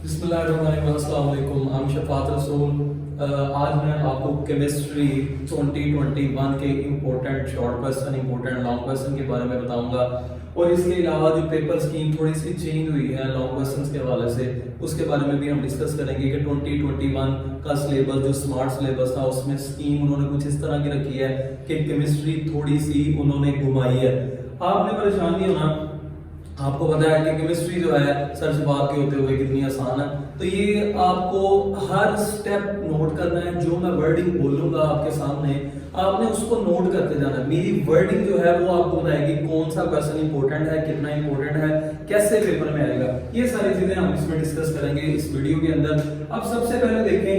बिस्मिल्लाहिर्रहमानिर्रहीम। I'm शफात रसूल। आज मैं आपको केमिस्ट्री 2021 के important short question, important long question के बारे में बताऊंगा और इसके अलावा जो पेपर स्कीम थोड़ी सी चेंज हुई है लॉन्ग क्वेश्चन के हवाले से, उसके बारे में भी हम डिस्कस करेंगे कि 2021 का सिलेबस जो स्मार्ट सिलेबस था उसमें स्कीम उन्होंने कुछ इस तरह की रखी है कि केमिस्ट्री थोड़ी सी उन्होंने घुमाई है। आपने परेशान नहीं होना, आपको पता है कि केमिस्ट्री जो है सर से बात के होते हुए कितनी आसान है, तो ये आपको हर स्टेप नोट करना है। जो मैं वर्डिंग बोलूंगा आपके सामने आपने उसको नोट करते जाना है। मेरी वर्डिंग जो है वो आपको बताएगी कौन सा क्वेश्चन इंपॉर्टेंट है, कितना इंपॉर्टेंट है, कैसे पेपर में आएगा, ये सारी चीजें हम इसमें डिस्कस करेंगे इस वीडियो के अंदर। अब सबसे पहले देखें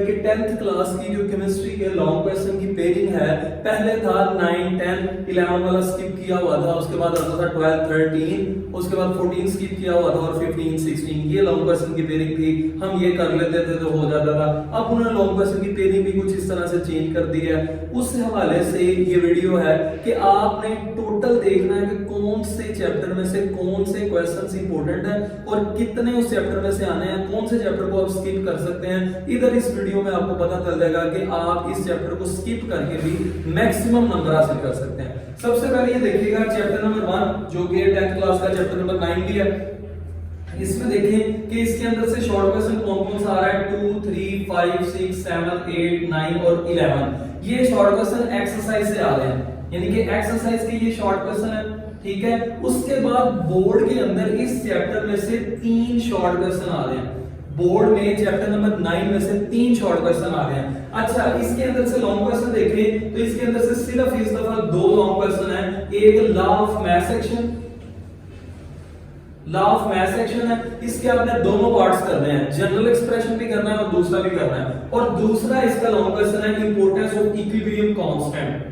कि 10th क्लास की जो केमिस्ट्री के लॉन्ग क्वेश्चन की पेयरिंग है, पहले था 9, 10, 11 वाला स्किप किया हुआ था, उसके बाद आता था 12, 13, उसके बाद 14 स्किप किया हुआ था और 15, 16 ये लॉन्ग क्वेश्चन की पेयरिंग थी। हम ये कर लेते थे तो हो जाता था। अब उन्होंने लॉन्ग क्वेश्चन की पेयरिंग भी कुछ इस तरह से चेंज कर दी है। उस हवाले से ये वीडियो है कि आपने टोटल देखना है कि कौन से चैप्टर में से कौन से क्वेश्चंस इंपॉर्टेंट है और कितने उस चैप्टर में से आने हैं, कौन से चैप्टर को आप स्किप कर सकते हैं। इधर इस वीडियो में आपको पता चल जाएगा कि आप इस चैप्टर को स्किप करके भी मैक्सिमम नंबर हासिल कर सकते हैं। सबसे पहले ये देखिएगा चैप्टर नंबर 1 जो कि 10th क्लास का चैप्टर नंबर 9 भी है। इसमें देखें कि इसके अंदर से शॉर्ट क्वेश्चन कौन कौन सा आ रहा है, 2, 3, 5, 6, 7, 8, 9 और 11। ये शॉर्ट क्वेश्चन एक्सरसाइज से आ रहे हैं, यानी कि एक्सरसाइज के ये शॉर्ट क्वेश्चन है, ठीक है। उसके बाद बोर्ड के अंदर इस चैप्टर में से 3 शॉर्ट क्वेश्चन आ रहे हैं। बोर्ड में चैप्टर नंबर 9 में से 3 शॉर्ट क्वेश्चन आ रहे हैं। अच्छा, इसके अंदर से लॉन्ग क्वेश्चन देखें तो इसके अंदर से सिर्फ इस दफा 2 लॉन्ग क्वेश्चन है। एक law of math section, law of math section है, इसके आपने दोनों पार्ट्स करने हैं, जनरल एक्सप्रेशन भी करना है और दूसरा भी करना है। और दूसरा इसका लॉन्ग क्वेश्चन है importance of equilibrium constant.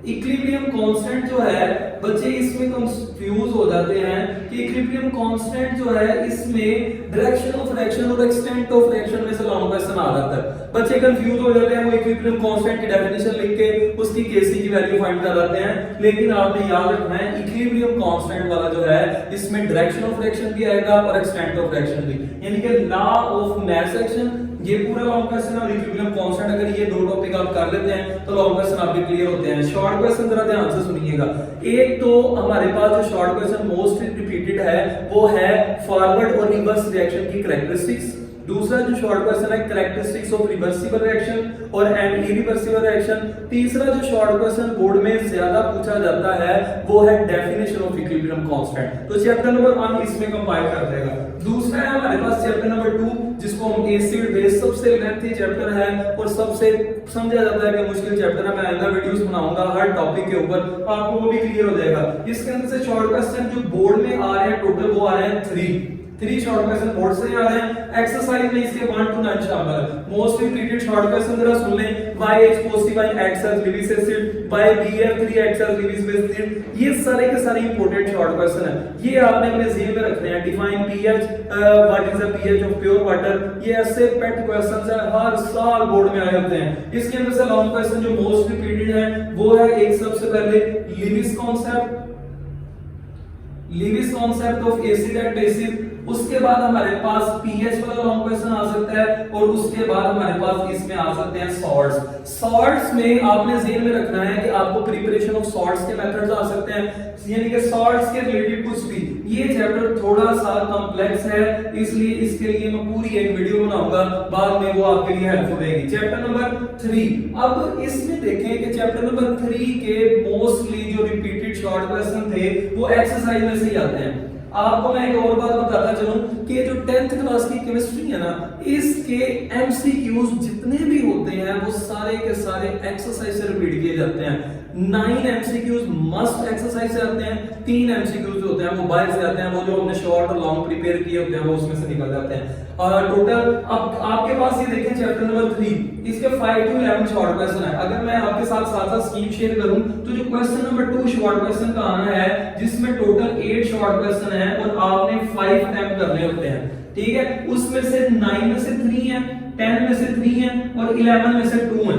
Equilibrium constant जो है बच्चे इसमें कंफ्यूज हो जाते हैं कि इक्विलिब्रियम कांस्टेंट जो है इसमें डायरेक्शन ऑफ फ्रैक्शन और एक्सटेंट ऑफ फ्रैक्शन में से लॉन्ग क्वेश्चन आ जाता है। बच्चे कंफ्यूज हो जाते हैं, वो इक्विलिब्रियम कांस्टेंट की डेफिनेशन लिख के उसकी केसी की वैल्यू फाइंड कर लेते हैं। लेकिन आपने याद रखना है इक्विलिब्रियम कांस्टेंट वाला जो है इसमें डायरेक्शन ऑफ फ्रैक्शन भी आएगा और एक्सटेंट ऑफ फ्रैक्शन भी, यानी कि लॉ ऑफ मैथ सेक्शन ये पूरा लॉन्ग क्वेश्चन और इक्विलिब्रियम कांस्टेंट, अगर ये 2 टॉपिक आप कर लेते हैं तो लॉन्ग क्वेश्चन आपके क्लियर होते हैं। शॉर्ट क्वेश्चन जरा ध्यान से सुनिएगा। एक तो हमारे पास जो शॉर्ट क्वेश्चन मोस्ट रिपीटेड है वो है फॉरवर्ड और रिवर्स रिएक्शन की कैरेक्टरिस्टिक्स। दूसरा जो शॉर्ट क्वेश्चन है कैरेक्टरिस्टिक्स ऑफ रिवर्सिबल रिएक्शन और एंड इरिवर्सिबल रिएक्शन। तीसरा जो शॉर्ट क्वेश्चन बोर्ड में ज्यादा पूछा जाता है वो है डेफिनेशन ऑफ इक्विलिब्रियम कांस्टेंट। तो चैप्टर नंबर 1 इसमें कंपाइल कर देगा। दूसरा है हमारे पास चैप्टर नंबर 2 जिसको हम एसिड बेस, सबसे लेंथी चैप्टर है और सबसे समझा जाता है कि मुश्किल चैप्टर है। मैं आगे वीडियोस बनाऊंगा हर टॉपिक के ऊपर, आपको वो भी क्लियर हो जाएगा। इसके अंदर से शॉर्ट क्वेश्चन जो बोर्ड में आ रहे हैं टोटल वो आ रहे हैं 3 शॉर्ट क्वेश्चन बोर्ड से आ रहे हैं। एक्सरसाइज में इसके 1 to 9 शामिल है। मोस्ट रिपीटेड शॉर्ट क्वेश्चन जरा सुन लें। YH positive X as Lewis acid, BF3X as Lewis acid, ये सारे के सारे इंपॉर्टेंट शॉर्ट क्वेश्चन है। ये आपने अपने ज़हन में रखने हैं। Define pH, what is the pH of pure water, ये ऐसे पेट क्वेश्चंस है, हर साल बोर्ड में आए होते हैं। इसके अंदर से लॉन्ग क्वेश्चन जो मोस्ट रिपीटेड है वो है एक सबसे पहले Lewis concept of acid and bases. उसके बाद हमारे पास pH वाला लॉन्ग क्वेश्चन आ सकता है और उसके बाद हमारे पास इसमें आ सकते हैं सॉल्ट्स में आपने ज़हन में रखना है कि आपको प्रिपरेशन ऑफ सॉल्ट्स के मेथड्स आ सकते हैं, यानी कि सॉल्ट्स के रिलेटेड कुछ भी। ये चैप्टर थोड़ा सा कॉम्प्लेक्स है, इसलिए इसके लिए मैं पूरी एक वीडियो बनाऊंगा, बाद में वो आपके लिए हेल्पफुल रहेगी। चैप्टर नंबर 3, अब इसमें देखें कि चैप्टर नंबर 3 के मोस्टली जो रिपीटेड शॉर्ट क्वेश्चन थे वो एक्सरसाइज में से ही आते हैं। आपको मैं एक और बात बताता चलूं कि जो 10th क्लास की केमिस्ट्री है ना, इसके एमसीक्यूज जितने भी होते हैं वो सारे के सारे एक्सरसाइज से रिपीट किए जाते हैं। 9 एमसीक्यूज मस्ट एक्सरसाइज से आते हैं, 3 एमसीक्यूज होते हैं वो बाहर से आते हैं, वो जो हमने शॉर्ट और लॉन्ग प्रिपेयर किए होते हैं वो उसमें से निकल जाते हैं। और टोटल अब आपके पास ये देखें चैप्टर नंबर 3 इसके 5 to 11 शॉर्ट क्वेश्चन है। अगर मैं आपके साथ साथ स्कीम शेयर करूं तो जो क्वेश्चन नंबर 2 शॉर्ट क्वेश्चन का आना है जिसमें टोटल 8 शॉर्ट क्वेश्चन है और आपने 5 अटेम्प्ट करने होते हैं, ठीक है। उसमें से 9 में से 3 है, 10 में से 3 है और 11 में से 2 है।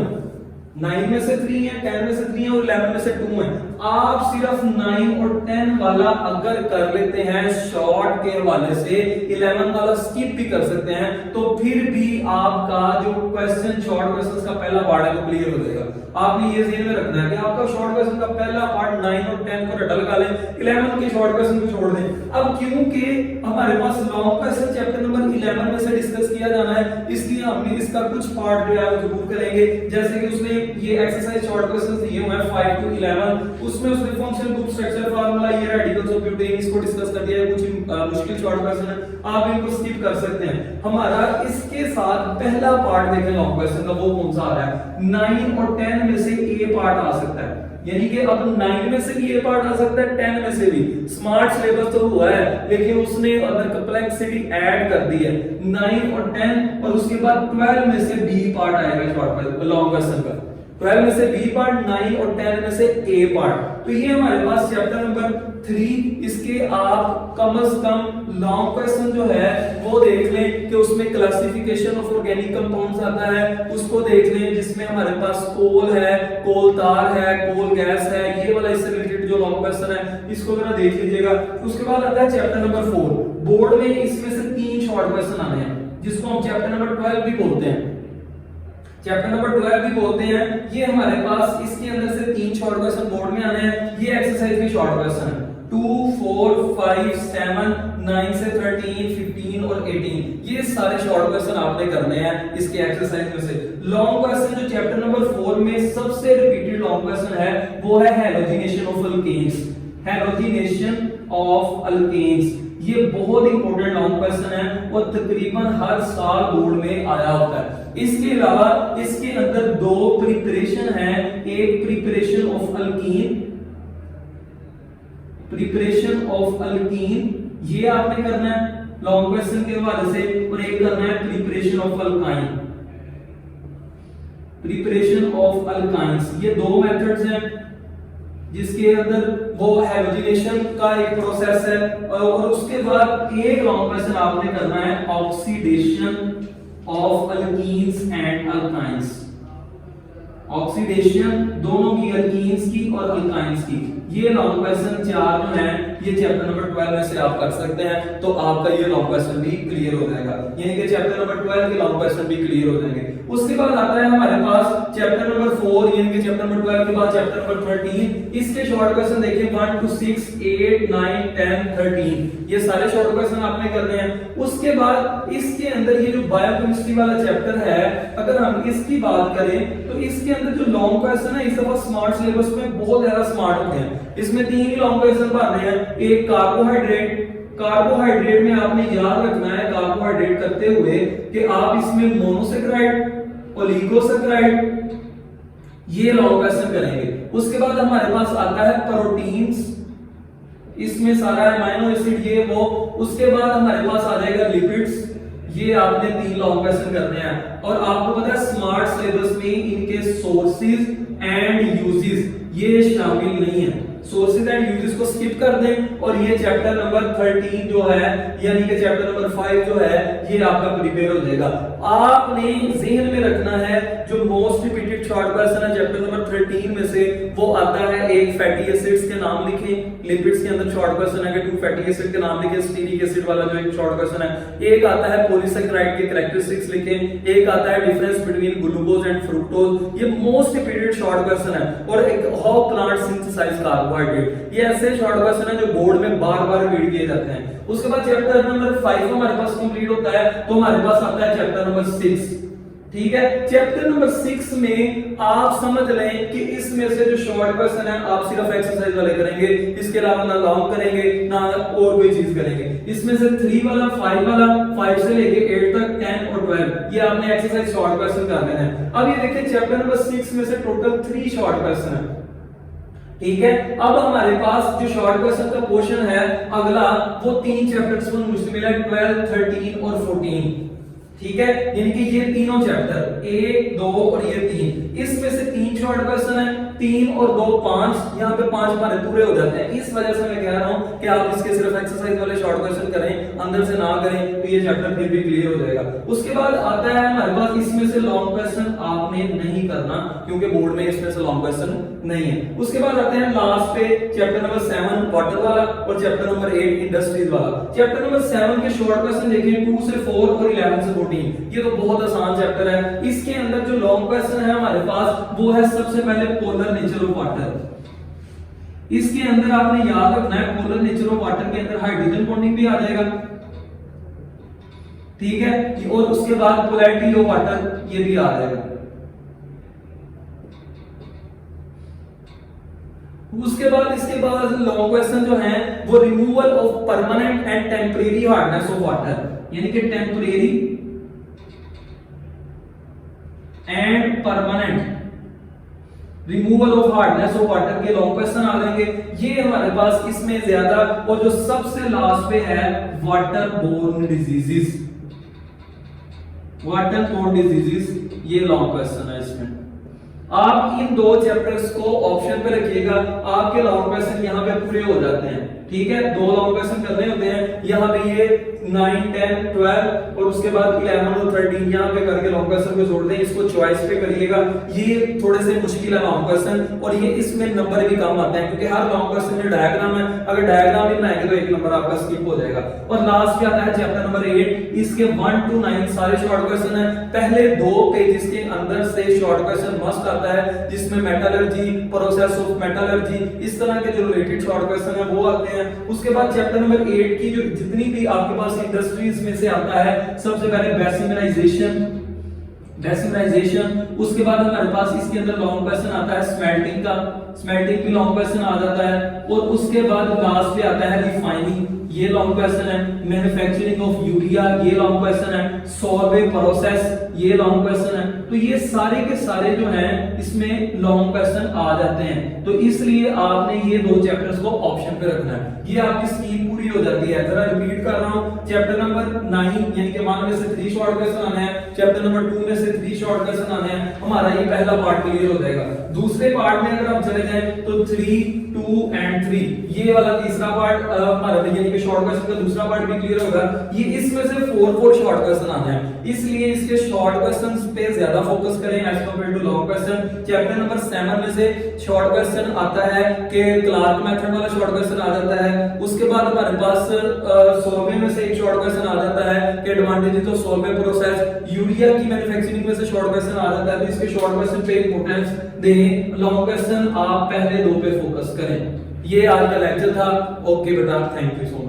9 में से 3 है, 10 में से 3 है और 11 में से 2 है। आप सिर्फ 9 और 10 वाला अगर कर लेते हैं शॉर्ट के हवाले से, 11 वाला स्किप भी कर सकते हैं, तो फिर भी आपका जो क्वेश्चन शॉर्ट क्वेश्चंस का पहला पार्ट है वो क्लियर हो जाएगा। आपने ये ध्यान में रखना है कि आपका शॉर्ट क्वेश्चन का पहला पार्ट 9 और 10 को रटल का लें, 11 के शॉर्ट क्वेश्चन को छोड़ दें। अब क्योंकि हमारे पास लॉन्ग क्वेश्चन चैप्टर नंबर 11 में से डिस्कस किया जाना है, इसलिए हमने इसका कुछ पार्ट जो है वो जरूर करेंगे। जैसे कि उसने ये एक्सरसाइज शॉर्ट क्वेश्चंस दिए हुए हैं 5 to 11, उसमें उसने फंक्शन ग्रुप स्ट्रक्चर फार्मूला ये रेडिकल्स ऑफ ब्यूटेन इसको डिस्कस कर दिया है। कुछ मुश्किल शॉर्ट क्वेश्चन है, आप इनको स्किप कर सकते हैं। हमारा इसके साथ पहला पार्ट देखें लॉन्ग क्वेश्चन का, वो कौन सा आ रहा है? 9 और 10 में से ए पार्ट आ सकता है, यानी कि अब 9 में से भी ए पार्ट आ सकता है, 10 में से भी। स्मार्ट सिलेबस तो हुआ है, लेकिन उसने अंदर कंप्लेक्सिटी ऐड कर दी है। 9 और 10 और उसके बाद 12 में से बी पार्ट आएगा शॉर्ट लॉन्ग क्वेश्चन का। 12 में से बी पार्ट, 9 और 10 में से ए पार्ट। तो ये हमारे पास चैप्टर नंबर 3, इसके आप कम से कम लॉन्ग क्वेश्चन जो है वो देख लें कि उसमें क्लासिफिकेशन ऑफ ऑर्गेनिक कंपाउंड्स आता है, उसको देख लें, जिसमें हमारे पास कोल है, कोल तार है, कोल गैस है, ये वाला इससे रिलेटेड जो लॉन्ग क्वेश्चन है इसको जरा देख लीजिएगा। उसके बाद आता है चैप्टर नंबर 4, बोर्ड में इसमें से 3 शॉर्ट क्वेश्चन आने हैं, जिसको हम चैप्टर नंबर 12 भी बोलते हैं, चैप्टर नंबर 12 भी बोलते हैं। ये हमारे पास इसके अंदर से 3 शॉर्ट क्वेश्चन बोर्ड में आने हैं। ये एक्सरसाइज भी शॉर्ट क्वेश्चन है, 2, 4, 5, 7, 9 से 13, 15 और 18, ये सारे शॉर्ट क्वेश्चन आपने करने हैं इसके एक्सरसाइज में से। लॉन्ग क्वेश्चन जो चैप्टर नंबर 4 में सबसे रिपीटेड लॉन्ग क्वेश्चन है वो है halogenation of alkanes. Halogenation of alkanes ये बहुत इंपॉर्टेंट लॉन्ग क्वेश्चन है और तकरीबन हर साल बोर्ड में आया होता है। इसके अलावा इसके अंदर 2 प्रिपरेशन है, एक preparation of alkyne, preparation of alkyne ये आपने करना है लॉन्ग क्वेश्चन के हवाले से, और एक करना है preparation of alkyne, preparation of alkynes. ये 2 मेथड्स हैं जिसके अंदर वो हैलोजिनेशन का एक प्रोसेस है, और उसके बाद एक लॉन्ग क्वेश्चन आपने करना है oxidation of alkenes and alkynes. Oxidation दोनों की, अल्कीन्स की और अल्काइंस की। ये लॉन्ग क्वेश्चन 4 जो है ये चैप्टर नंबर 12 में से आप कर सकते हैं, तो आपका ये लॉन्ग क्वेश्चन भी क्लियर हो जाएगा, यानी कि चैप्टर नंबर 12 के लॉन्ग क्वेश्चन भी क्लियर हो जाएंगे। उसके बाद आता है हमारे पास चैप्टर नंबर 4, यानी कि चैप्टर नंबर 12 के बाद चैप्टर नंबर 13। इसके शॉर्ट क्वेश्चन देखिए 1 to 6, 8, 9, 10, 13, ये सारे शॉर्ट क्वेश्चन आपने करने हैं। उसके बाद इसके अंदर ये जो बायोकेमिस्ट्री वाला चैप्टर है, अगर हम इसकी बात करें तो इसके अंदर जो लॉन्ग क्वेश्चन है इस दफा स्मार्ट सिलेबस में बहुत ज्यादा स्मार्ट होते हैं। इसमें 3 ही लॉन्ग क्वेश्चन बन रहे हैं। एक कार्बोहाइड्रेट, कार्बोहाइड्रेट में आपने याद रखना है कार्बोहाइड्रेट करते हुए कि आप इसमें मोनोसेकेराइड, ओलिगोसेकेराइड, ये लॉन्ग क्वेश्चन करेंगे। उसके बाद हमारे पास आता है प्रोटीन्स, इसमें सारा अमीनो एसिड ये वो। उसके बाद हमारे पास आ जाएगा लिपिड्स, ये आपने 3 लॉन्ग क्वेश्चन करने हैं। और आपको पता है स्मार्ट सिलेबस में इनके सोर्सेज एंड यूजेस ये शामिल नहीं है, सोर्सेज एंड यूजेस को स्किप कर दें, और ये चैप्टर नंबर 13 जो है यानी कि चैप्टर नंबर 5 जो है ये आपका प्रिपेयर हो जाएगा। आपने ज़हन में रखना है जो मोस्ट रिपीटेड शॉर्ट क्वेश्चन है चैप्टर नंबर 13 में से, वो आता है एक फैटी एसिड्स के नाम लिखें। लिपिड्स के अंदर शॉर्ट क्वेश्चन है कि 2 फैटी एसिड के नाम लिखें, स्टीरिक एसिड वाला जो एक शॉर्ट क्वेश्चन है। एक आता है पॉलीसेकेराइड के कैरेक्टरिस्टिक्स लिखें, एक आता है difference between glucose and fructose, ये मोस्ट रिपीटेड शॉर्ट क्वेश्चन है। और एक हाउ प्लांट सिंथेसाइज कार्बोहाइड्रेट, ये ऐसे शॉर्ट क्वेश्चन है जो बोर्ड में बार-बार रिपीट किए जाते हैं। उसके बाद चैप्टर नंबर 5 हमारे पास कंप्लीट होता है, तो हमारे पास आता है चैप्टर नंबर 6। ठीक है, चैप्टर नंबर 6 में आप समझ लें कि इसमें से जो शॉर्ट क्वेश्चन है आप सिर्फ एक्सरसाइज वाले करेंगे, इसके अलावा ना लॉन्ग करेंगे ना और कोई चीज करेंगे। इसमें से 3 वाला, 5 वाला, 5 से लेके 8 तक, 10 और 12 ये आपने एक्सरसाइज शॉर्ट क्वेश्चन करने हैं। अब ये देखिए चैप्टर नंबर 6 में से टोटल 3 शॉर्ट क्वेश्चन है। ठीक है, अब हमारे पास जो शॉर्ट क्वेश्चन का पोर्शन है अगला, वो 3 चैप्टर्स में मुश्तमिल है, 12, 13 और 14। ठीक है, यानी कि ये तीनों चैप्टर 1, 2 और ये 3, इसमें से 3 शॉर्ट क्वेश्चन है 3 और 2 5, यहाँ पे 5 हमारे पूरे हो जाते हैं। इस वजह से मैं कह रहा हूँ कि आप इसके सिर्फ एक्सरसाइज वाले शॉर्ट क्वेश्चन करें, अंदर से ना करें, तो ये चैप्टर फिर भी क्लियर हो जाएगा। उसके बाद आता है हमारे पास इसमें से लॉन्ग क्वेश्चन आपने नहीं करना, क्योंकि बोर्ड में इसमें से लॉन्ग क्वेश्चन नहीं है। उसके बाद आते हैं लास्ट पे चैप्टर नंबर 7 वाटर वाला और चैप्टर नंबर 8 इंडस्ट्रीज वाला। चैप्टर नंबर 7 के शॉर्ट क्वेश्चन देखिए 2 से 4 और 11 से 14, ये तो बहुत आसान चैप्टर है। इसके अंदर जो लॉन्ग क्वेश्चन है हमारे पास वो है सबसे पहले पोलर नेचर ऑफ वाटर। इसके अंदर आपने याद रखना है पोलर नेचर ऑफ वाटर के अंदर हाइड्रोजन बॉन्डिंग भी आ जाएगा, ठीक है, और उसके बाद पोलैरिटी ऑफ वाटर ये भी आ जाएगा। उसके बाद इसके बाद लॉन्ग क्वेश्चन जो है वो removal of permanent and temporary hardness of water, यानी कि temporary and permanent removal of hardness of water के लॉन्ग क्वेश्चन आ जाएंगे। ये हमारे पास इसमें ज्यादा, और जो सबसे लास्ट पे है water borne diseases, water borne diseases, ये लॉन्ग क्वेश्चन है इसमें। आप इन 2 चैप्टर्स को ऑप्शन पे रखिएगा, आपके लॉन्ग क्वेश्चन यहाँ पे पूरे हो जाते हैं, ठीक है। 2 लॉन्ग क्वेश्चन करने होते हैं यहाँ पे, ये 9 10 12 और उसके बाद 11 और 13 यहाँ पे करके लॉन्ग क्वेश्चन को जोड़ दें। इसको चॉइस पे करिएगा, ये थोड़े से मुश्किल है लॉन्ग क्वेश्चन, और ये इसमें नंबर भी कम आते हैं, क्योंकि हर लॉन्ग क्वेश्चन में डायग्राम है, अगर डायग्राम भी बनाएंगे तो 1 नंबर आपका स्किप हो जाएगा। और लास्ट पे आता है चैप्टर नंबर 8, इसके 1 to 9 सारे शॉर्ट क्वेश्चन है। पहले 2 पेजेस के अंदर से शॉर्ट क्वेश्चन मस्ट आता है, जिसमें मेटलर्जी, प्रोसेस ऑफ मेटलर्जी, इस तरह के जो रिलेटेड शॉर्ट क्वेश्चन है वो आते हैं। उसके बाद चैप्टर नंबर 8 की जो जितनी भी आपके पास इंडस्ट्रीज में से आता है, सबसे पहले बेसिमराइजेशन, उसके बाद हमारे पास इसके अंदर लॉन्ग क्वेश्चन आता है स्मेल्टिंग का, स्मेल्टिंग भी लॉन्ग क्वेश्चन आ जाता है। और उसके बाद लास्ट पे आता है रिफाइनिंग, ये लॉन्ग क्वेश्चन है। मैन्युफैक्चरिंग ऑफ यूरिया, ये लॉन्ग क्वेश्चन है। सॉल्वे प्रोसेस, ये लॉन्ग क्वेश्चन है। तो ये सारे के सारे जो हैं इसमें लॉन्ग क्वेश्चन आ जाते हैं, तो इसलिए आपने ये 2 चैप्टर्स को ऑप्शन पे रखना है। ये आपकी स्कीम पूरी हो जाती है। जरा रिपीट कर रहा हूं, चैप्टर नंबर 9 यानी कि 1 में से 3 शॉर्ट क्वेश्चन आने हैं, चैप्टर नंबर 2 में से 3 शॉर्ट क्वेश्चन आने हैं, हमारा ये पहला पार्ट क्लियर हो जाएगा। दूसरे पार्ट में अगर हम चले जाएं तो 3 2 and 3, ये वाला तीसरा पार्ट हमारा यानी कि शॉर्ट क्वेश्चन का दूसरा पार्ट भी क्लियर होगा। ये इसमें से 4 शॉर्ट क्वेश्चन आने हैं, इसलिए इसके शॉर्ट क्वेश्चंस पे ज्यादा फोकस करें as compare to long question. Chapter number 7 में से शॉर्ट क्वेश्चन आता है कि क्लार्क मेथड वाला शॉर्ट क्वेश्चन आ जाता है। उसके बाद हमारे पास सोल्वे में से एक शॉर्ट क्वेश्चन आ जाता है कि advantages of Solvay process, urea की मैन्युफैक्चरिंग में से शॉर्ट क्वेश्चन आ जाता है, तो इसके शॉर्ट क्वेश्चन पे इंपॉर्टेंस दें। लॉन्ग क्वेश्चन आप पहले 2 पे फोकस करें। ये आज का लेक्चर था। ओके बेटा, थैंक यू सो मच।